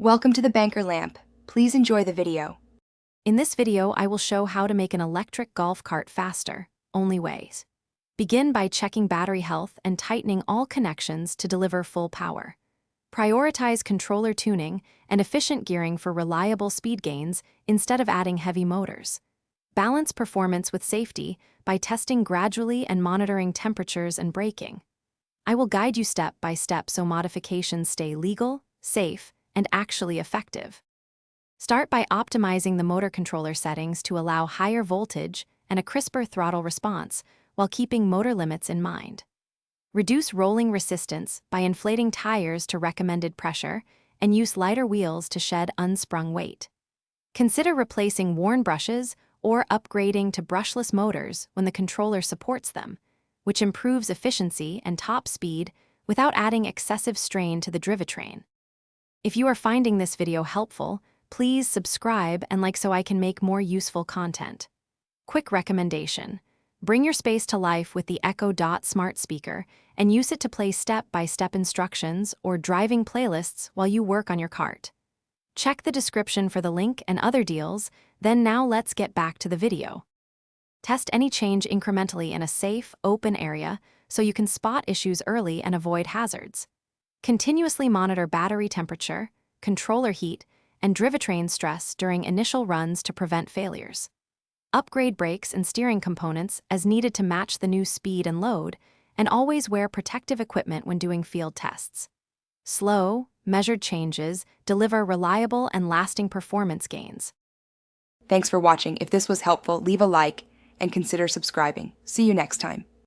Welcome to the Banker Lamp. Please enjoy the video. In this video, I will show how to make an electric golf cart faster, only ways. Begin by checking battery health and tightening all connections to deliver full power. Prioritize controller tuning and efficient gearing for reliable speed gains instead of adding heavy motors. Balance performance with safety by testing gradually and monitoring temperatures and braking. I will guide you step by step so modifications stay legal, safe, and actually effective. Start by optimizing the motor controller settings to allow higher voltage and a crisper throttle response while keeping motor limits in mind. Reduce rolling resistance by inflating tires to recommended pressure and use lighter wheels to shed unsprung weight. Consider replacing worn brushes or upgrading to brushless motors when the controller supports them, which improves efficiency and top speed without adding excessive strain to the drivetrain. If you are finding this video helpful, please subscribe and like so I can make more useful content. Quick recommendation: bring your space to life with the Echo Dot smart speaker and use it to play step-by-step instructions or driving playlists while you work on your cart. Check the description for the link and other deals, then now let's get back to the video. Test any change incrementally in a safe, open area so you can spot issues early and avoid hazards. Continuously monitor battery temperature, controller heat, and drivetrain stress during initial runs to prevent failures. Upgrade brakes and steering components as needed to match the new speed and load, and always wear protective equipment when doing field tests. Slow, measured changes deliver reliable and lasting performance gains. Thanks for watching. If this was helpful, leave a like and consider subscribing. See you next time.